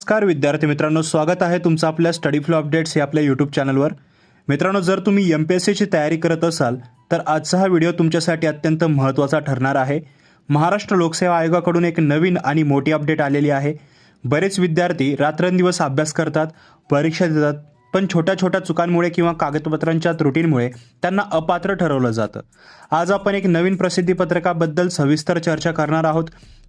नमस्कार विद्यार्थी मित्रांनो, स्वागत आहे तुमचं आपल्या स्टडी फ्लो अपडेट्स या आपल्या यूट्यूब चॅनलवर। मित्रांनो, जर तुम्ही MPSCची तयारी करत असाल तर आजचा हा व्हिडिओ तुमच्यासाठी अत्यंत महत्त्वाचा ठरणार आहे। महाराष्ट्र लोकसेवा आयोगाकडून एक नवीन आणि मोठी अपडेट आलेली आहे। बरेच विद्यार्थी रात्रंदिवस अभ्यास करतात, परीक्षा देतात, पण छोट्या छोट्या चुकांमुळे किंवा कागदपत्रांच्या त्रुटींमुळे त्यांना अपात्र ठरवलं जातं। आज आपण एक नवीन प्रसिद्धीपत्रकाबद्दल सविस्तर चर्चा करणार आहोत,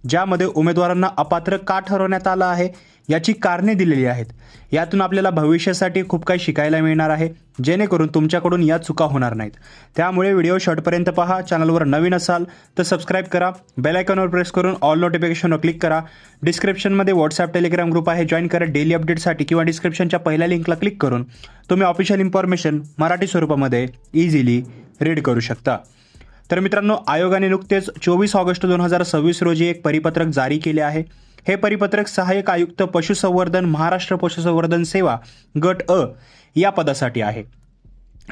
ज्यामध्ये उमेदवारांना अपात्र का ठरवण्यात आलं आहे याची कारणे दिलेली आहेत। यातून आपल्याला भविष्यासाठी खूप काही शिकायला मिळणार आहे, जेणेकरून तुमच्याकडून या चुका होणार नाहीत। त्यामुळे व्हिडिओ शेवटपर्यंत पहा। चॅनलवर नवीन असाल तर सबस्क्राइब करा, बेल आयकॉनवर प्रेस करून ऑल नोटिफिकेशनवर क्लिक करा। डिस्क्रिप्शनमध्ये व्हॉट्सॲप टेलिग्राम ग्रुप आहे, जॉईन करा डेली अपडेटसाठी, किंवा डिस्क्रिप्शनच्या पहिल्या लिंकला क्लिक करून तुम्ही ऑफिशियल इन्फॉर्मेशन मराठी स्वरूपामध्ये इझिली रीड करू शकता। तर मित्रांनो, आयोगाने नुकतेच 24 ऑगस्ट 2026 रोजी एक परिपत्रक जारी केले आहे। हे परिपत्रक सहाय्यक आयुक्त पशुसंवर्धन, महाराष्ट्र पशुसंवर्धन सेवा गट अ या पदासाठी आहे।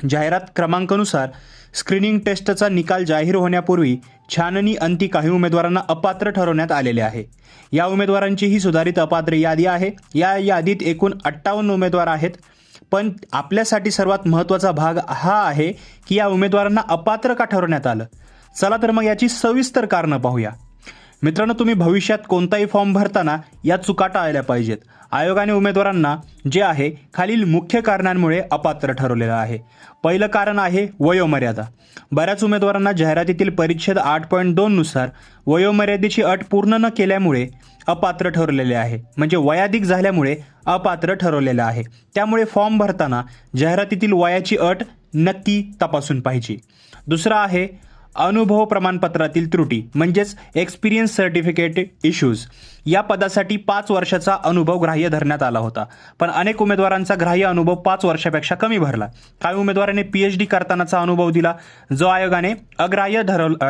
जाहिरात क्रमांकानुसार स्क्रीनिंग टेस्टचा निकाल जाहीर होण्यापूर्वी छाननी अंती काही उमेदवारांना अपात्र ठरवण्यात आलेले आहे। या उमेदवारांची ही सुधारित अपात्र यादी आहे। या यादीत एकूण 58 उमेदवार आहेत, पण आपल्यासाठी सर्वात महत्त्वाचा भाग हा आहे की या उमेदवारांना अपात्र का ठरवण्यात आलं। चला तर मग याची सविस्तर कारणं पाहूया। मित्रांनो, तुम्ही भविष्यात कोणताही फॉर्म भरताना या चुका टाळल्या पाहिजेत। आयोगाने उमेदवारांना जे आहे खालील मुख्य कारणांमुळे अपात्र ठरवलेलं आहे। पहिलं कारण आहे वयोमर्यादा। बऱ्याच उमेदवारांना जाहिरातीतील परिच्छेद 8.2 नुसार वयोमर्यादेची अट पूर्ण न केल्यामुळे अपात्र ठरवलेले आहे, म्हणजे वयाधिक झाल्यामुळे अपात्र ठरवलेलं आहे। त्यामुळे फॉर्म भरताना जाहिरातीतील वयाची अट नक्की तपासून पाहिजे। दुसरं आहे अनुभव प्रमाणपत्रातील त्रुटी, म्हणजेच एक्सपिरियन्स सर्टिफिकेट इश्यूज। या पदासाठी 5 वर्षाचा अनुभव ग्राह्य धरण्यात आला होता, पण अनेक उमेदवारांचा ग्राह्य अनुभव 5 वर्षापेक्षा कमी भरला। काही उमेदवारांनी PhD करतानाचा अनुभव दिला, जो आयोगाने अग्राह्य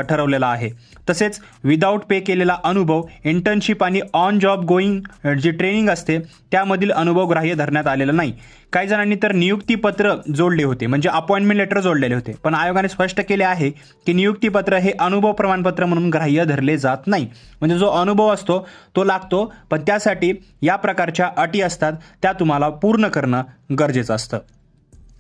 ठरवलेला आहे। तसेच विदाऊट पे केलेला अनुभव, इंटर्नशिप आणि ऑन जॉब गोईंग जी ट्रेनिंग असते त्यामधील अनुभव ग्राह्य धरण्यात आलेला नाही। काही जणांनी तर नियुक्तीपत्र जोडले होते, म्हणजे अपॉइंटमेंट लेटर जोडलेले होते, पण आयोगाने स्पष्ट केले आहे की नियुक्तीपत्र हे अनुभव प्रमाणपत्र म्हणून ग्राह्य धरले जात नाही। म्हणजे जो अनुभव असतो तो लागतो, पण त्यासाठी या प्रकारच्या अटी असतात, त्या तुम्हाला पूर्ण करणं गरजेचं असतं।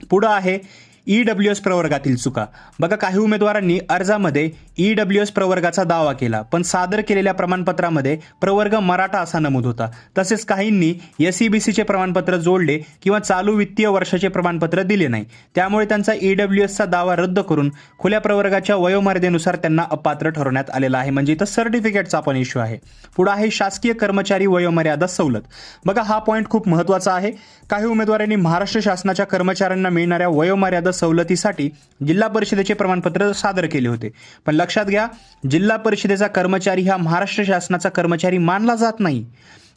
पुढं आहे EWS प्रवर्गातील चुका। बघा, काही उमेदवारांनी अर्जामध्ये EWS प्रवर्गाचा दावा केला, पण सादर केलेल्या प्रमाणपत्रामध्ये प्रवर्ग मराठा असा नमूद होता। तसेच काहींनी SEBCचे प्रमाणपत्र जोडले किंवा चालू वित्तीय वर्षाचे प्रमाणपत्र दिले नाही, त्यामुळे त्यांचा EWSचा दावा रद्द करून खुल्या प्रवर्गाच्या वयोमर्यादेनुसार त्यांना अपात्र ठरवण्यात आलेला आहे, म्हणजे इथं सर्टिफिकेटचा पण इश्यू आहे। पुढे आहे शासकीय कर्मचारी वयोमर्यादा सवलत। बघा, हा पॉईंट खूप महत्त्वाचा आहे। काही उमेदवारांनी महाराष्ट्र शासनाच्या कर्मचाऱ्यांना मिळणाऱ्या वयोमर्यादा सवलतीसाठी जिल्हा परिषदेचे प्रमाणपत्र सादर केले होते, पण लक्षात घ्या, जिल्हा परिषदेचा कर्मचारी हा महाराष्ट्र शासनाचा कर्मचारी मानला जात नाही,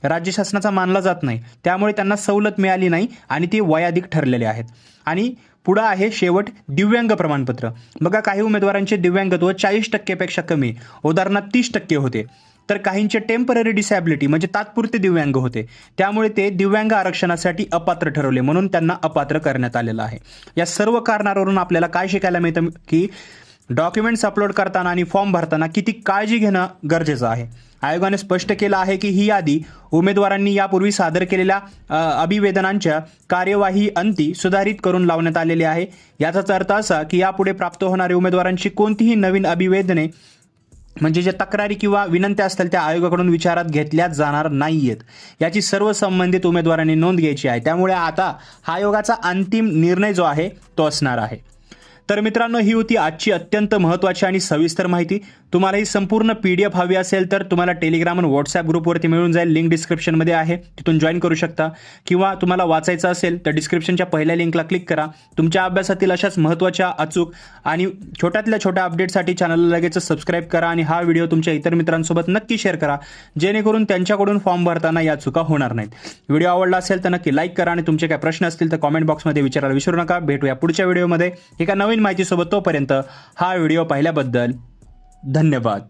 राज्य शासनाचा मानला जात नाही, त्यामुळे त्यांना सवलत मिळाली नाही आणि ते वयाधिक ठरलेले आहेत। आणि पुढे आहे शेवट दिव्यांग प्रमाणपत्र। बघा, काही उमेदवारांचे दिव्यांगत्व 40% पेक्षा कमी, उदाहरणार्थ 30% होते, तर काहींचे टेम्पररी डिसॅबिलिटी म्हणजे तात्पुरते दिव्यांग होते, त्यामुळे ते दिव्यांग आरक्षणासाठी अपात्र ठरवले, म्हणून त्यांना अपात्र करण्यात आलेलं आहे। या सर्व कारणावरून आपल्याला काय शिकायला मिळतं की डॉक्युमेंट्स अपलोड करताना आणि फॉर्म भरताना किती काळजी घेणं गरजेचं आहे। आयोगाने स्पष्ट केलं आहे की ही यादी उमेदवारांनी यापूर्वी सादर केलेल्या अभिवेदनांच्या कार्यवाही अंती सुधारित करून लावण्यात आलेली आहे। याचाच अर्थ असा की यापुढे प्राप्त होणाऱ्या उमेदवारांची कोणतीही नवीन अभिवेदने म्हणजे जे तक्रारी किंवा विनंत्या असतील त्या आयोगाकडून विचारात घेतल्या जाणार नाहीयेत, याची सर्व संबंधित उमेदवारांनी नोंद घ्यायची आहे। त्यामुळे आता हा आयोगाचा अंतिम निर्णय जो आहे तो असणार आहे। तर मित्रांनो, ही होती आजची अत्यंत महत्त्वाची आणि सविस्तर माहिती। तुम्हाला ही संपूर्ण PDF हवी असेल तर तुम्हाला टेलिग्राम आणि व्हॉट्सॲप ग्रुपवरती मिळून जाईल, लिंक डिस्क्रिप्शनमध्ये आहे, तिथून जॉईन करू शकता। किंवा तुम्हाला वाचायचं असेल तर डिस्क्रिप्शनच्या पहिल्या लिंकला क्लिक करा। तुमच्या अभ्यासातील अशाच महत्त्वाच्या, अचूक आणि छोट्यातल्या छोट्या अपडेटसाठी चॅनलला लगेच सबस्क्राईब करा आणि हा व्हिडिओ तुमच्या इतर मित्रांसोबत नक्की शेअर करा, जेणेकरून त्यांच्याकडून फॉर्म भरताना या चुका होणार नाहीत। व्हिडिओ आवडला असेल तर नक्की लाईक करा आणि तुमचे काही प्रश्न असतील तर कॉमेंट बॉक्समध्ये विचारायला विसरू नका। भेटूया पुढच्या व्हिडिओमध्ये एका नवीन माहितीसोबत। तोपर्यंत हा व्हिडिओ पाहिल्याबद्दल धन्यवाद।